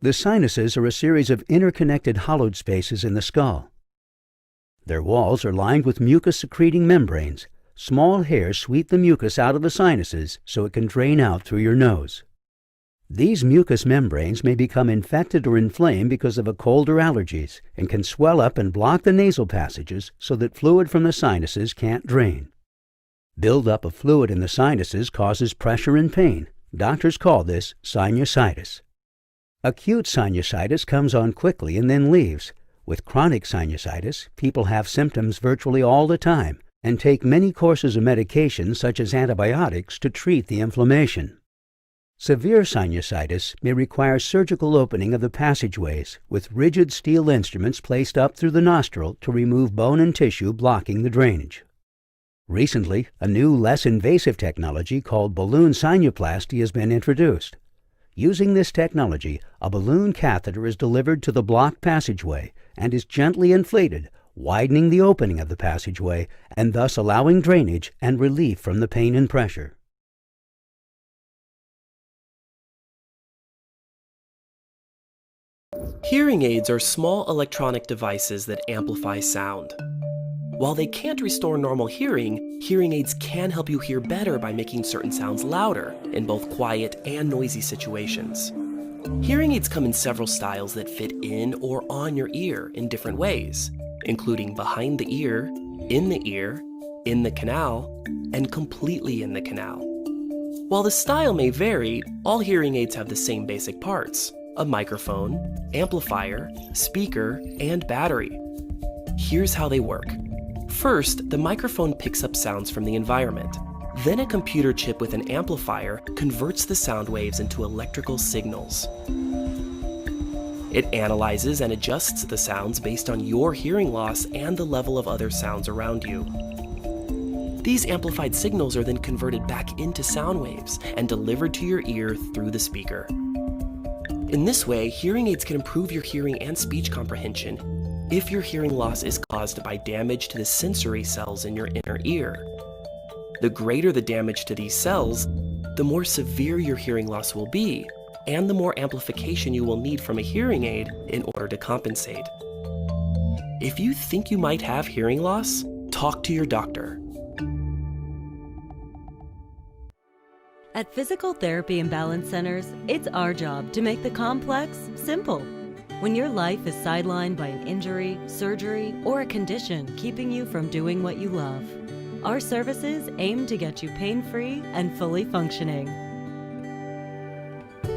The sinuses are a series of interconnected hollowed spaces in the skull. Their walls are lined with mucus-secreting membranes. Small hairs sweep the mucus out of the sinuses so it can drain out through your nose. These mucous membranes may become infected or inflamed because of a cold or allergies and can swell up and block the nasal passages so that fluid from the sinuses can't drain. Buildup of fluid in the sinuses causes pressure and pain. Doctors call this sinusitis. Acute sinusitis comes on quickly and then leaves. With chronic sinusitis, people have symptoms virtually all the time and take many courses of medication such as antibiotics to treat the inflammation. Severe sinusitis may require surgical opening of the passageways with rigid steel instruments placed up through the nostril to remove bone and tissue blocking the drainage. Recently, a new, less invasive technology called balloon sinuplasty has been introduced. Using this technology, a balloon catheter is delivered to the blocked passageway and is gently inflated, widening the opening of the passageway and thus allowing drainage and relief from the pain and pressure. Hearing aids are small electronic devices that amplify sound. While they can't restore normal hearing, hearing aids can help you hear better by making certain sounds louder in both quiet and noisy situations. Hearing aids come in several styles that fit in or on your ear in different ways, including behind the ear, in the canal, and completely in the canal. While the style may vary, all hearing aids have the same basic parts: a microphone, amplifier, speaker, and battery. Here's how they work. First, the microphone picks up sounds from the environment. Then a computer chip with an amplifier converts the sound waves into electrical signals. It analyzes and adjusts the sounds based on your hearing loss and the level of other sounds around you. These amplified signals are then converted back into sound waves and delivered to your ear through the speaker. In this way, hearing aids can improve your hearing and speech comprehension if your hearing loss is caused by damage to the sensory cells in your inner ear. The greater the damage to these cells, the more severe your hearing loss will be, and the more amplification you will need from a hearing aid in order to compensate. If you think you might have hearing loss, talk to your doctor. At Physical Therapy and Balance Centers, it's our job to make the complex simple. When your life is sidelined by an injury, surgery, or a condition keeping you from doing what you love, our services aim to get you pain-free and fully functioning.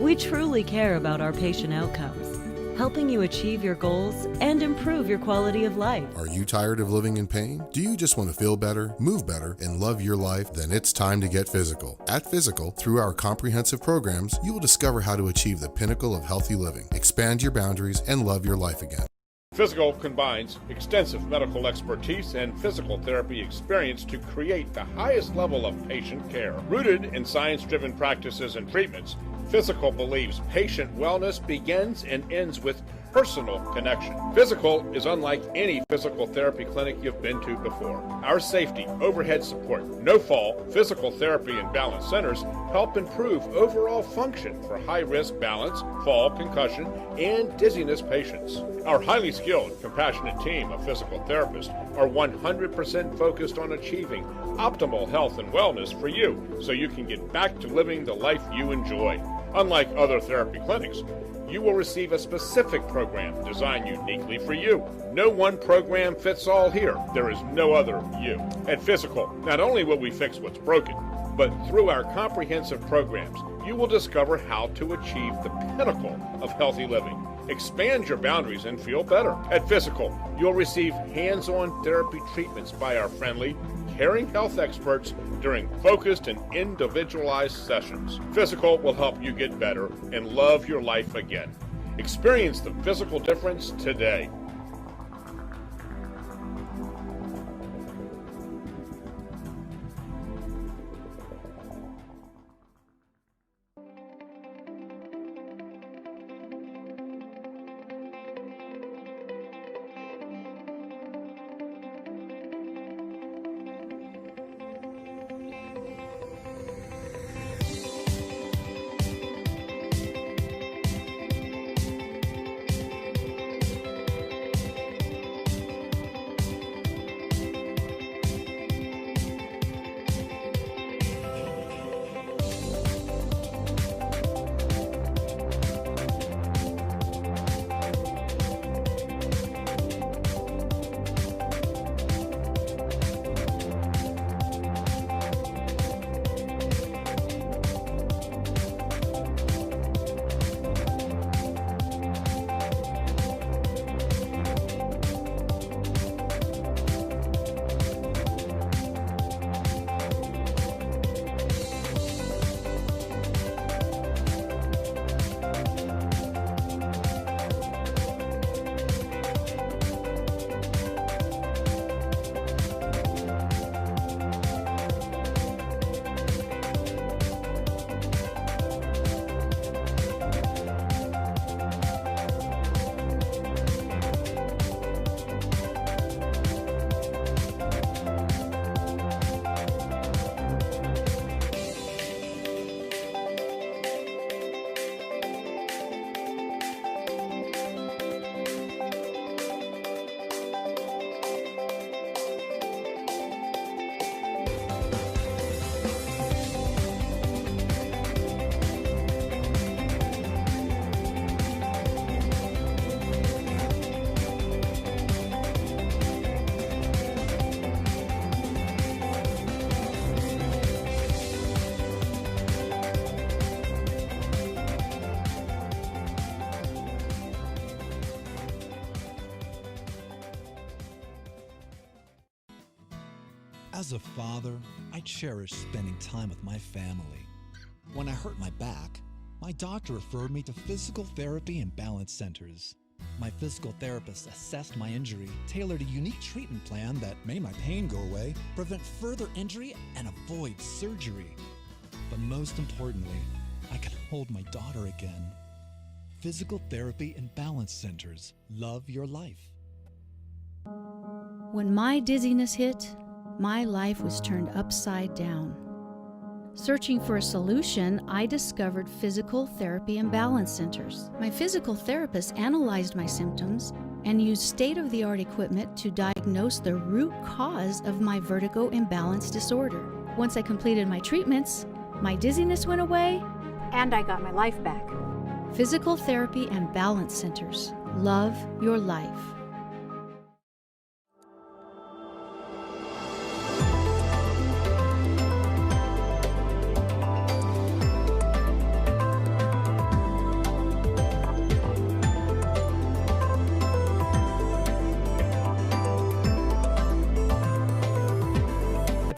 We truly care about our patient outcomes, helping you achieve your goals and improve your quality of life. Are you tired of living in pain? Do you just want to feel better, move better, and love your life? Then it's time to get physical. At Physical, through our comprehensive programs, you will discover how to achieve the pinnacle of healthy living, expand your boundaries, and love your life again. Physical combines extensive medical expertise and physical therapy experience to create the highest level of patient care. Rooted in science-driven practices and treatments, Physical believes patient wellness begins and ends with personal connection. Physical is unlike any physical therapy clinic you've been to before. Our safety, overhead support, no fall, physical therapy and balance centers help improve overall function for high-risk balance, fall, concussion, and dizziness patients. Our highly skilled, compassionate team of physical therapists are 100% focused on achieving optimal health and wellness for you so you can get back to living the life you enjoy. Unlike other therapy clinics, you will receive a specific program designed uniquely for you. No one program fits all here. There is no other you. At Physical, not only will we fix what's broken, but through our comprehensive programs, you will discover how to achieve the pinnacle of healthy living. Expand your boundaries and feel better. At Physical, you'll receive hands-on therapy treatments by our friendly, caring health experts during focused and individualized sessions. Physical will help you get better and love your life again. Experience the physical difference today. As a father, I cherish spending time with my family. When I hurt my back, my doctor referred me to physical therapy and balance centers. My physical therapist assessed my injury, tailored a unique treatment plan that made my pain go away, prevent further injury, and avoid surgery. But most importantly, I could hold my daughter again. Physical therapy and balance centers. Love your life. When my dizziness hit, my life was turned upside down. Searching for a solution, I discovered physical therapy and balance centers. My physical therapist analyzed my symptoms and used state-of-the-art equipment to diagnose the root cause of my vertigo imbalance disorder. Once I completed my treatments, my dizziness went away, and I got my life back. Physical therapy and balance centers. Love your life.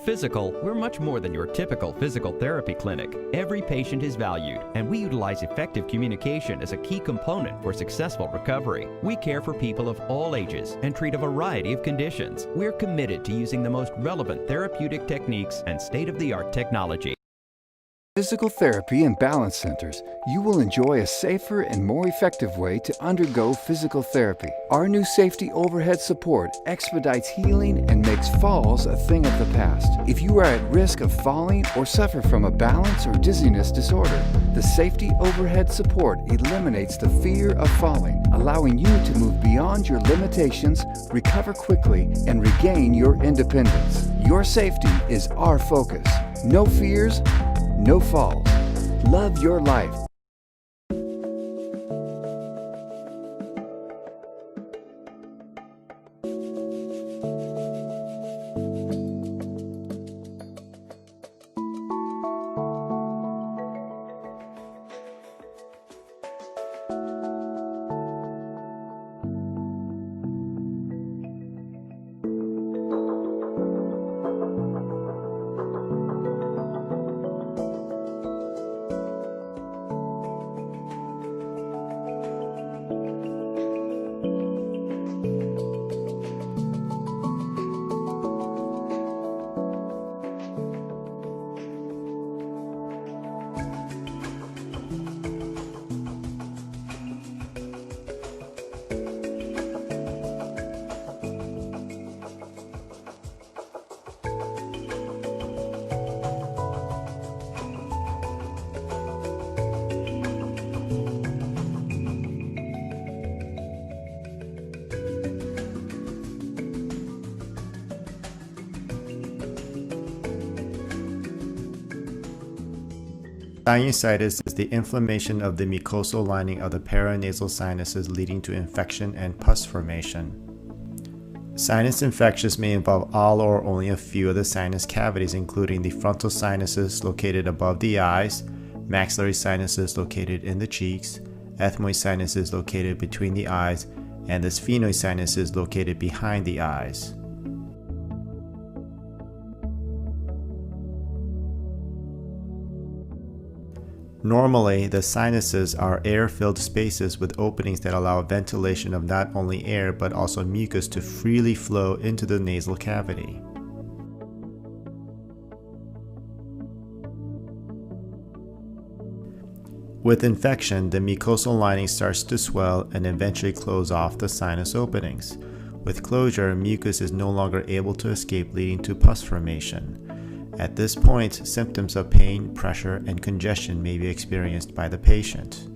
Physical, we're much more than your typical physical therapy clinic. Every patient is valued, and we utilize effective communication as a key component for successful recovery. We care for people of all ages and treat a variety of conditions. We're committed to using the most relevant therapeutic techniques and state-of-the-art technology. Physical therapy and balance centers, you will enjoy a safer and more effective way to undergo physical therapy. Our new safety overhead support expedites healing and makes falls a thing of the past. If you are at risk of falling or suffer from a balance or dizziness disorder, the safety overhead support eliminates the fear of falling, allowing you to move beyond your limitations, recover quickly, and regain your independence. Your safety is our focus. No fears, no falls. Love your life. Sinusitis is the inflammation of the mucosal lining of the paranasal sinuses leading to infection and pus formation. Sinus infections may involve all or only a few of the sinus cavities, including the frontal sinuses located above the eyes, maxillary sinuses located in the cheeks, ethmoid sinuses located between the eyes, and the sphenoid sinuses located behind the eyes. Normally, the sinuses are air-filled spaces with openings that allow ventilation of not only air but also mucus to freely flow into the nasal cavity. With infection, the mucosal lining starts to swell and eventually close off the sinus openings. With closure, mucus is no longer able to escape, leading to pus formation. At this point, symptoms of pain, pressure, and congestion may be experienced by the patient.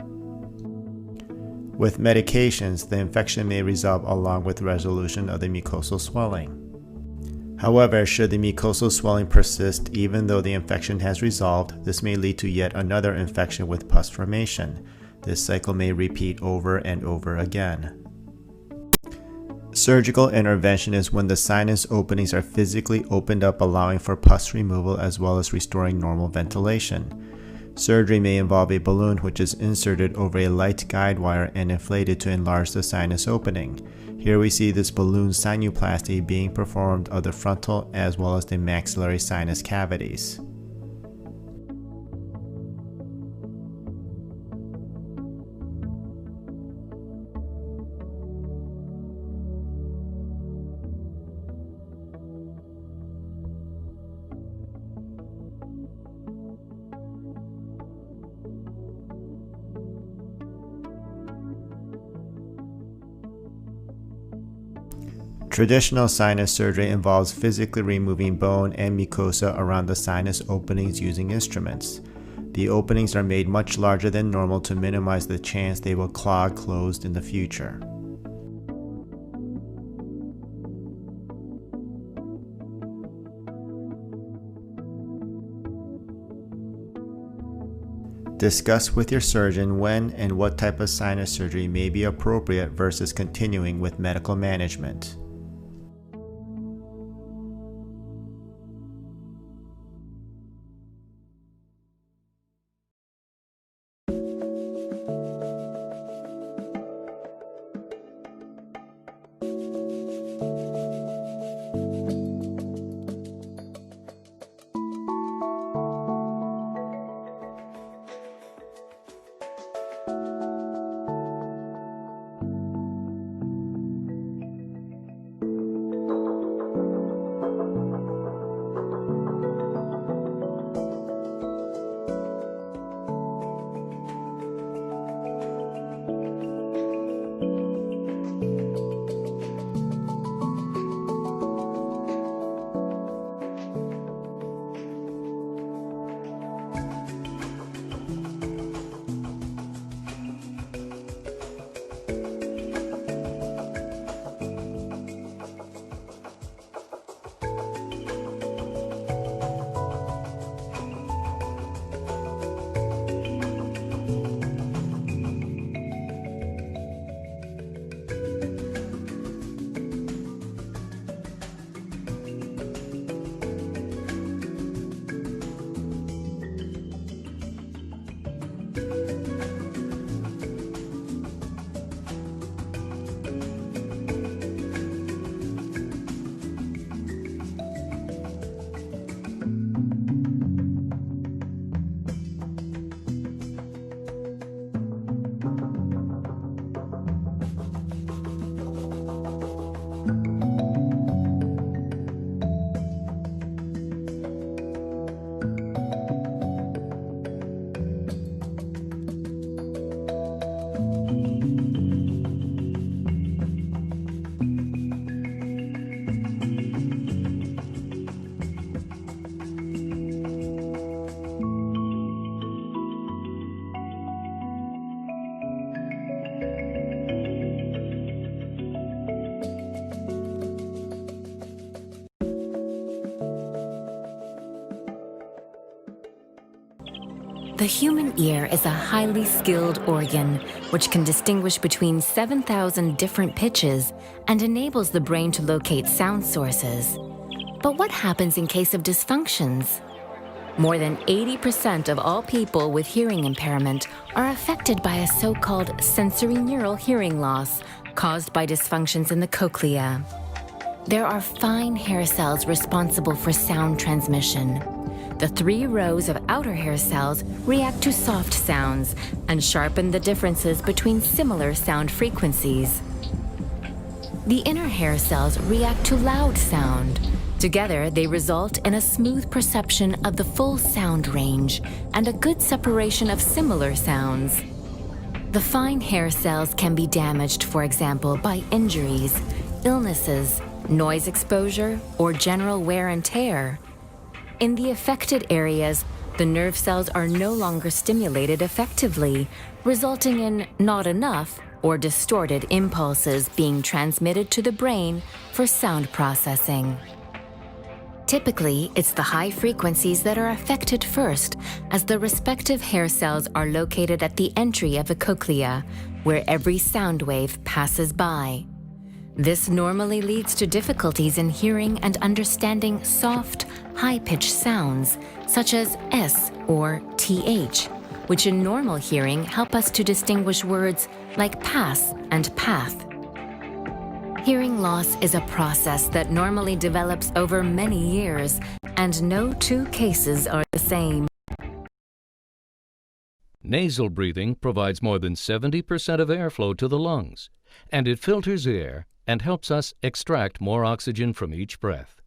With medications, the infection may resolve along with resolution of the mucosal swelling. However, should the mucosal swelling persist even though the infection has resolved, this may lead to yet another infection with pus formation. This cycle may repeat over and over again. Surgical intervention is when the sinus openings are physically opened up, allowing for pus removal as well as restoring normal ventilation. Surgery may involve a balloon which is inserted over a light guide wire and inflated to enlarge the sinus opening. Here we see this balloon sinuplasty being performed of the frontal as well as the maxillary sinus cavities. Traditional sinus surgery involves physically removing bone and mucosa around the sinus openings using instruments. The openings are made much larger than normal to minimize the chance they will clog closed in the future. Discuss with your surgeon when and what type of sinus surgery may be appropriate versus continuing with medical management. The human ear is a highly skilled organ which can distinguish between 7,000 different pitches and enables the brain to locate sound sources. But what happens in case of dysfunctions? More than 80% of all people with hearing impairment are affected by a so-called sensorineural hearing loss caused by dysfunctions in the cochlea. There are fine hair cells responsible for sound transmission. The 3 rows of outer hair cells react to soft sounds and sharpen the differences between similar sound frequencies. The inner hair cells react to loud sound. Together, they result in a smooth perception of the full sound range and a good separation of similar sounds. The fine hair cells can be damaged, for example, by injuries, illnesses, noise exposure, or general wear and tear. In the affected areas, the nerve cells are no longer stimulated effectively, resulting in not enough or distorted impulses being transmitted to the brain for sound processing. Typically, it's the high frequencies that are affected first, as the respective hair cells are located at the entry of the cochlea, where every sound wave passes by. This normally leads to difficulties in hearing and understanding soft, high-pitched sounds, such as S or T. TH, which in normal hearing help us to distinguish words like pass and path. Hearing loss is a process that normally develops over many years, and no two cases are the same. Nasal breathing provides more than 70% of airflow to the lungs, and it filters air and helps us extract more oxygen from each breath.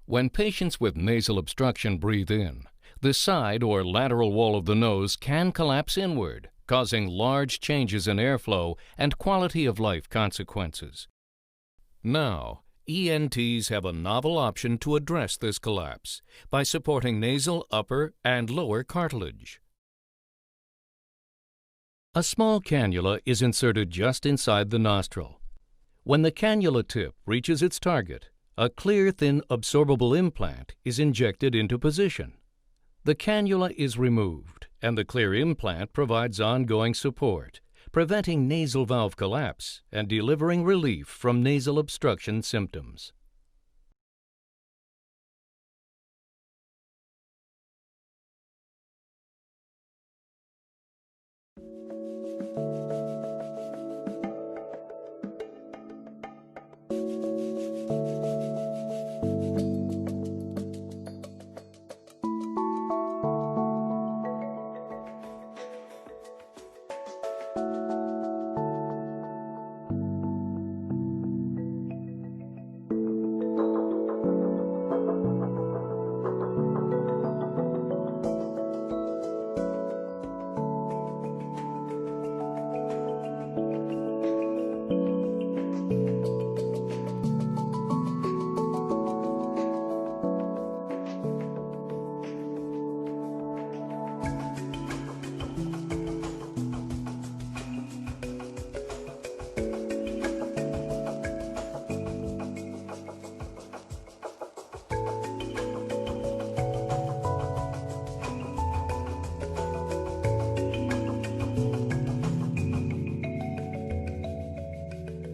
When patients with nasal obstruction breathe in, the side or lateral wall of the nose can collapse inward, causing large changes in airflow and quality of life consequences. Now, ENTs have a novel option to address this collapse by supporting nasal upper and lower cartilage. A small cannula is inserted just inside the nostril. When the cannula tip reaches its target, a clear, thin, absorbable implant is injected into position. The cannula is removed, and the clear implant provides ongoing support, preventing nasal valve collapse and delivering relief from nasal obstruction symptoms.